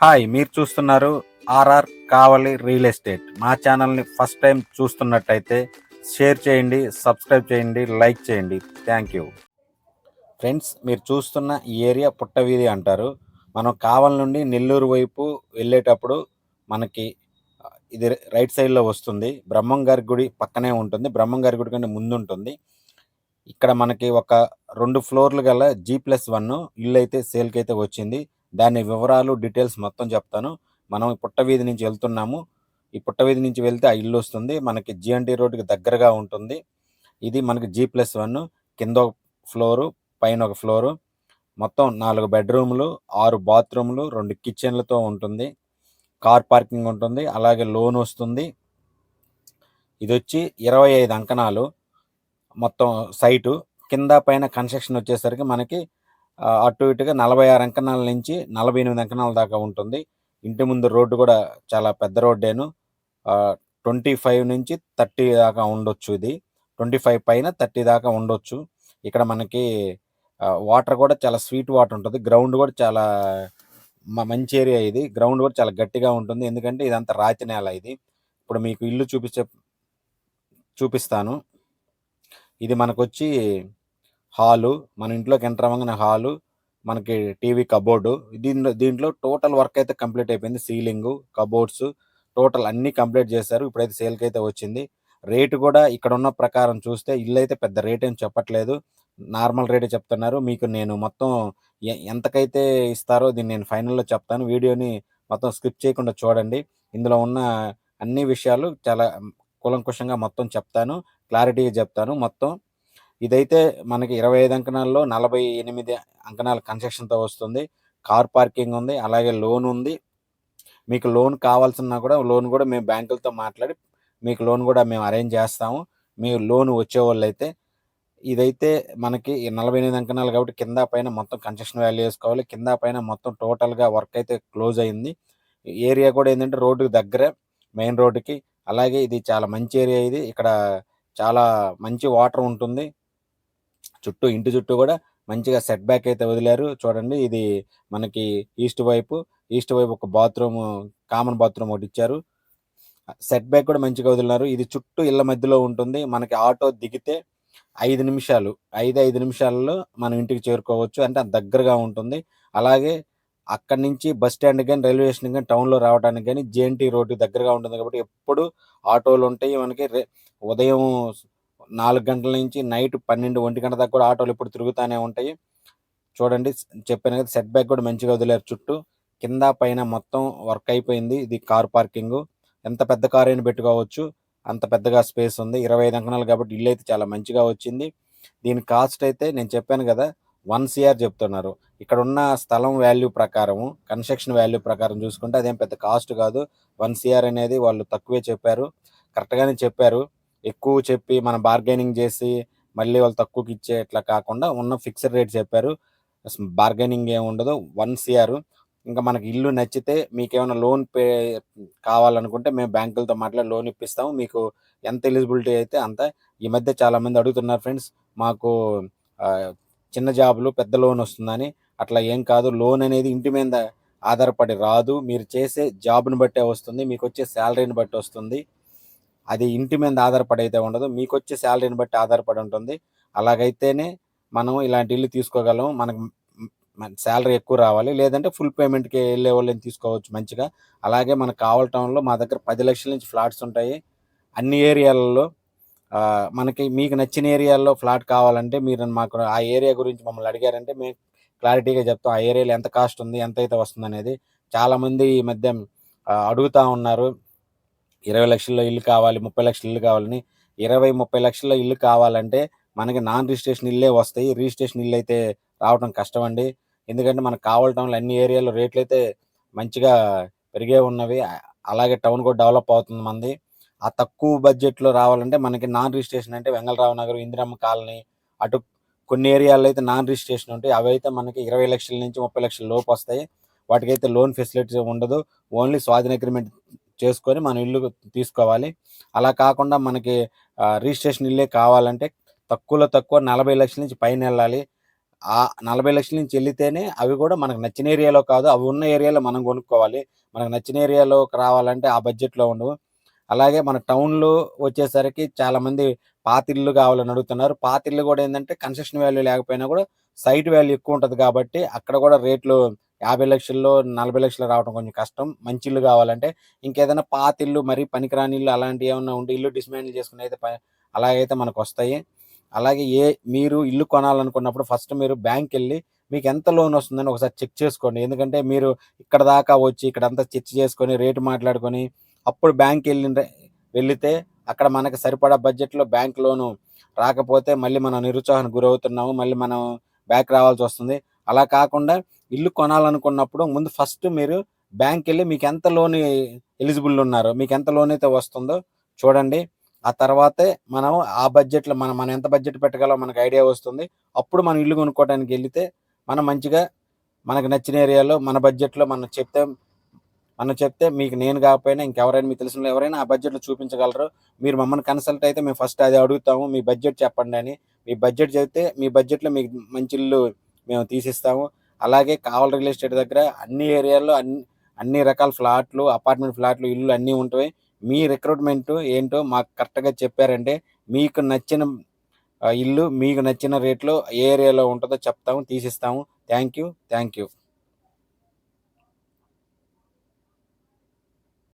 Hi, మీరు చూస్తున్నారు RR కావలి real estate. మా ఛానల్ని ఫస్ట్ టైం చూస్తున్నట్టయితే షేర్ చేయండి, సబ్స్క్రైబ్ చేయండి, లైక్ చేయండి. Thank you. ఫ్రెండ్స్, మీరు చూస్తున్న ఈ ఏరియా పుట్టవీధి అంటారు. మనం కావలి నుండి నెల్లూరు వైపు వెళ్ళేటప్పుడు మనకి ఇది రైట్ సైడ్లో వస్తుంది. బ్రహ్మంగారి గుడి పక్కనే ఉంటుంది. బ్రహ్మంగారి గుడి కంటే ముందు ఉంటుంది. ఇక్కడ మనకి ఒక 2 ఫ్లోర్లు గల G+1 ఇల్లు అయితే సేల్కి అయితే వచ్చింది. దాని వివరాలు, డీటెయిల్స్ మొత్తం చెప్తాను. మనం ఈ పుట్టవీధి నుంచి వెళ్తున్నాము. ఈ పుట్టవీధి నుంచి వెళ్తే ఆ ఇల్లు వస్తుంది. మనకి జీఎన్టీ రోడ్డుకి దగ్గరగా ఉంటుంది. ఇది మనకి G+1 కింద ఒక ఫ్లోరు, పైన ఒక ఫ్లోరు. మొత్తం 4 బెడ్రూమ్లు, 6 బాత్రూమ్లు, 2 కిచెన్లతో ఉంటుంది. కార్ పార్కింగ్ ఉంటుంది. అలాగే లోన్ వస్తుంది. ఇది వచ్చి 25 అంకణాలు మొత్తం సైటు. కింద పైన కన్స్ట్రక్షన్ వచ్చేసరికి మనకి అటు ఇటుగా 46 అంకణాల నుంచి 48 అంకణాల దాకా ఉంటుంది. ఇంటి ముందు రోడ్డు కూడా చాలా పెద్ద రోడ్డేను. 25 నుంచి 30 దాకా ఉండొచ్చు. ఇది 25 పైన 30 దాకా ఉండొచ్చు. ఇక్కడ మనకి వాటర్ కూడా చాలా స్వీట్ వాటర్ ఉంటుంది. గ్రౌండ్ కూడా చాలా మంచి ఏరియా ఇది. గ్రౌండ్ కూడా చాలా గట్టిగా ఉంటుంది. ఎందుకంటే ఇదంతా రాతి నేల ఇది. ఇప్పుడు మీకు ఇల్లు చూపిస్తాను. ఇది మనకొచ్చి హాలు. మన ఇంట్లోకి ఎంటర్ అవ్వగానే హాలు, మనకి టీవీ కబోర్డు. దీంట్లో టోటల్ వర్క్ అయితే కంప్లీట్ అయిపోయింది. సీలింగు, కబోర్డ్స్ టోటల్ అన్నీ కంప్లీట్ చేశారు. ఇప్పుడైతే సేల్కి అయితే వచ్చింది. రేటు కూడా ఇక్కడ ఉన్న ప్రకారం చూస్తే ఇల్లు అయితే పెద్ద రేట్ ఏం చెప్పట్లేదు. నార్మల్ రేటే చెప్తున్నారు. మీకు నేను మొత్తం ఎంతకైతే ఇస్తారో దీన్ని నేను ఫైనల్లో చెప్తాను. వీడియోని మొత్తం స్కిప్ చేయకుండా చూడండి. ఇందులో ఉన్న అన్ని విషయాలు చాలా కూలంకుషంగా మొత్తం చెప్తాను. క్లారిటీగా చెప్తాను మొత్తం. ఇదైతే మనకి 25 అంకణాల్లో 48 అంకణాల కన్స్ట్రక్షన్‌తో వస్తుంది. కార్ పార్కింగ్ ఉంది. అలాగే లోన్ ఉంది. మీకు లోన్ కావాల్సినా కూడా లోన్ కూడా మేము బ్యాంకులతో మాట్లాడి మీకు లోన్ కూడా మేము అరేంజ్ చేస్తాము. మీరు లోన్ వచ్చేవాళ్ళైతే. ఇదైతే మనకి 48 అంకణాలు కాబట్టి కింద పైన మొత్తం కన్స్ట్రక్షన్ వాల్యూ వేసుకోవాలి. కింద పైన మొత్తం టోటల్‌గా వర్క్ అయితే క్లోజ్ అయింది. ఏరియా కూడా ఏంటంటే రోడ్డుకి దగ్గరే, మెయిన్ రోడ్డుకి. అలాగే ఇది చాలా మంచి ఏరియా ఇది. ఇక్కడ చాలా మంచి వాటర్ ఉంటుంది. ఇంటి చుట్టూ కూడా మంచిగా సెట్ బ్యాక్ అయితే వదిలారు. చూడండి, ఇది మనకి ఈస్ట్ వైపు ఒక బాత్రూమ్, కామన్ బాత్రూమ్ ఒకటి ఇచ్చారు. సెట్ బ్యాక్ కూడా మంచిగా వదిలినారు. ఇది చుట్టూ ఇళ్ళ మధ్యలో ఉంటుంది. మనకి ఆటో దిగితే 5 నిమిషాలు, 5 నిమిషాలలో మనం ఇంటికి చేరుకోవచ్చు. అంటే అంత దగ్గరగా ఉంటుంది. అలాగే అక్కడి నుంచి బస్ స్టాండ్ కానీ, రైల్వే స్టేషన్ కానీ, టౌన్లో రావడానికి కానీ జేఎన్టీ రోడ్డు దగ్గరగా ఉంటుంది కాబట్టి ఎప్పుడు ఆటోలు ఉంటాయి. మనకి ఉదయం 4 గంటల నుంచి నైట్ 12, 1 గంట దాకా కూడా ఆటోలు ఎప్పుడు తిరుగుతూనే ఉంటాయి. చూడండి, చెప్పాను కదా, సెట్ బ్యాక్ కూడా మంచిగా వదిలేరు చుట్టూ. కింద పైన మొత్తం వర్క్ అయిపోయింది. ఇది కార్ పార్కింగ్. ఎంత పెద్ద కార్ అయినా పెట్టుకోవచ్చు. అంత పెద్దగా స్పేస్ ఉంది. 25 అంకణాలు కాబట్టి ఇల్లు అయితే చాలా మంచిగా వచ్చింది. దీని కాస్ట్ అయితే నేను చెప్పాను కదా, 1 CR చెప్తున్నారు. ఇక్కడ ఉన్న స్థలం వాల్యూ ప్రకారము, కన్స్ట్రక్షన్ వాల్యూ ప్రకారం చూసుకుంటే అదేం పెద్ద కాస్ట్ కాదు. 1 CR అనేది వాళ్ళు తక్కువే చెప్పారు. కరెక్ట్గానే చెప్పారు. ఎక్కువ చెప్పి మనం బార్గెనింగ్ చేసి మళ్ళీ వాళ్ళు తక్కువకి ఇచ్చే ఇట్లా కాకుండా ఉన్న ఫిక్స్డ్ రేట్ చెప్పారు. బార్గెనింగ్ ఏమి ఉండదు. 1 CR. ఇంకా మనకి ఇల్లు నచ్చితే మీకేమైనా లోన్ కావాలనుకుంటే మేము బ్యాంకులతో మాట్లాడి లోన్ ఇప్పిస్తాము. మీకు ఎంత ఎలిజిబిలిటీ అయితే అంత. ఈ మధ్య చాలామంది అడుగుతున్నారు ఫ్రెండ్స్, మాకు చిన్న జాబులు పెద్ద లోన్ వస్తుందని. అట్లా ఏం కాదు. లోన్ అనేది ఇంటి మీద ఆధారపడి రాదు. మీరు చేసే జాబ్ని బట్టే వస్తుంది. మీకు వచ్చే శాలరీని బట్టి వస్తుంది. అది ఇంటి మీద ఆధారపడి అయితే ఉండదు. మీకు వచ్చే శాలరీని బట్టి ఆధారపడి ఉంటుంది. అలాగైతేనే మనం ఇలాంటి ఇల్లు తీసుకోగలం. మనకు శాలరీ ఎక్కువ రావాలి. లేదంటే ఫుల్ పేమెంట్‌కి వెళ్ళే వాళ్ళని తీసుకోవచ్చు మంచిగా. అలాగే మనకు కావలి టౌన్‌లో మా దగ్గర 10 లక్షల నుంచి ఫ్లాట్స్ ఉంటాయి. అన్ని ఏరియాలలో. మనకి మీకు నచ్చిన ఏరియాలో ఫ్లాట్ కావాలంటే మీరు మాకు ఆ ఏరియా గురించి మమ్మల్ని అడిగారంటే మేము క్లారిటీగా చెప్తాం. ఆ ఏరియాలో ఎంత కాస్ట్ ఉంది, ఎంతైతే వస్తుందనేది. చాలామంది ఈ మధ్య అడుగుతా ఉన్నారు. 20 లక్షల్లో ఇల్లు కావాలి, 30 లక్షల ఇల్లు కావాలని. 20, 30 లక్షల్లో ఇల్లు కావాలంటే మనకి నాన్ రిజిస్ట్రేషన్ ఇల్లే వస్తాయి. రిజిస్ట్రేషన్ ఇల్లు అయితే రావడం కష్టమండి. ఎందుకంటే మనకు కావలి టౌన్‌లో అన్ని ఏరియాలో రేట్లయితే మంచిగా పెరిగే ఉన్నవి. అలాగే టౌన్ కూడా డెవలప్ అవుతుంది మనది. ఆ తక్కువ బడ్జెట్‌లో రావాలంటే మనకి నాన్ రిజిస్ట్రేషన్ అంటే వెంగళరావు నగర్, ఇందిరమ్మ కాలనీ, అటు కొన్ని ఏరియాల్లో అయితే నాన్ రిజిస్ట్రేషన్ ఉంటాయి. అవైతే మనకి 20 లక్షల నుంచి 30 లక్షల లోపు వస్తాయి. వాటికైతే లోన్ ఫెసిలిటీ ఉండదు. ఓన్లీ స్వాధీన అగ్రిమెంట్ చేసుకొని మనం ఇల్లు తీసుకోవాలి. అలా కాకుండా మనకి రిజిస్ట్రేషన్ ఇల్లే కావాలంటే తక్కువలో తక్కువ 40 లక్షల నుంచి పైన వెళ్ళాలి. ఆ 40,00,000 నుంచి ఎళ్ళితేనే అవి కూడా మనకు నచ్చిన ఏరియాలో కాదు. అవి ఉన్న ఏరియాలో మనం కొనుక్కోవాలి. మనకు నచ్చిన ఏరియాలోకి రావాలంటే ఆ బడ్జెట్‌లో ఉండవు. అలాగే మన టౌన్‌లో వచ్చేసరికి చాలామంది పాతిల్లు కావాలని అడుగుతున్నారు. పాతిల్లు కూడా ఏందంటే కన్స్ట్రక్షన్ వాల్యూ లేకపోయినా కూడా సైట్ వాల్యూ ఎక్కువుంటది కాబట్టి అక్కడ కూడా రేట్లు 50,00,000లో 40,00,000 రావడం కొంచెం కష్టం. మంచి ఇల్లు కావాలంటే. ఇంకేదైనా పాతిల్లు మరీ పనికిరాని ఇల్లు అలాంటివి ఏమన్నా ఉంటే ఇల్లు డిస్మాంటిల్ చేసుకొని అయితే అలాగైతే మనకొస్తాయి. అలాగే మీరు ఇల్లు కొనాలనుకున్నప్పుడు ఫస్ట్ మీరు బ్యాంక్‌కెళ్ళి మీకెంత లోన్ వస్తుందని ఒకసారి చెక్ చేసుకోండి. ఎందుకంటే మీరు ఇక్కడ దాకా వచ్చి ఇక్కడంతా చర్చ చేసుకొని రేట్ మాట్లాడుకొని అప్పుడు వెళ్ళితే అక్కడ మనకు సరిపడా బడ్జెట్‌లో బ్యాంక్ లోను రాకపోతే మళ్ళీ మనం నిరుత్సాహానికి గురవుతున్నాము. మళ్ళీ మనం బ్యాక్ రావాల్సొస్తుంది. అలా కాకుండా ఇల్లు కొనాలనుకున్నప్పుడు ముందు ఫస్ట్ మీరు బ్యాంక్‌కెళ్ళి మీకెంత లోన్ ఎలిజిబుల్ ఉన్నారో, మీకెంత లోన్ అయితే వస్తుందో చూడండి. ఆ తర్వాతే మనం ఆ బడ్జెట్‌లో మనం ఎంత బడ్జెట్ పెట్టగలమో మనకు ఐడియా వస్తుంది. అప్పుడు మనం ఇల్లు కొనుక్కోవడానికెళ్ళితే మనం మంచిగా మనకు నచ్చిన ఏరియాలో మన బడ్జెట్‌లో మనం చెప్తే మీకు నేను కాకపోయినా ఇంకెవరైనా మీకు తెలిసినోళ్ళు ఎవరైనా ఆ బడ్జెట్‌లో చూపించగలరు. మీరు మమ్మల్ని కన్సల్ట్ అయితే మేము ఫస్ట్ అది అడుగుతాము. మీ బడ్జెట్ చెప్పండని. మీ బడ్జెట్ చెప్తే మీ బడ్జెట్‌లో మీకు మంచి ఇల్లు మేము తీసిస్తాము. అలాగే కావలి రియల్ ఎస్టేట్ దగ్గర అన్ని ఏరియాల్లో అన్ని రకాల ఫ్లాట్లు, అపార్ట్మెంట్ ఫ్లాట్లు, ఇల్లులు అన్నీ ఉంటయి. మీ రిక్రూట్‌మెంట్ ఏంటో మాకు కరెక్ట్‌గా చెప్పారంటే మీకు నచ్చిన ఇల్లు మీకు నచ్చిన రేట్‌లో ఏ ఏరియాలో ఉంటదో చెప్తాము, తీసిస్తాము. Thank you. Thank you.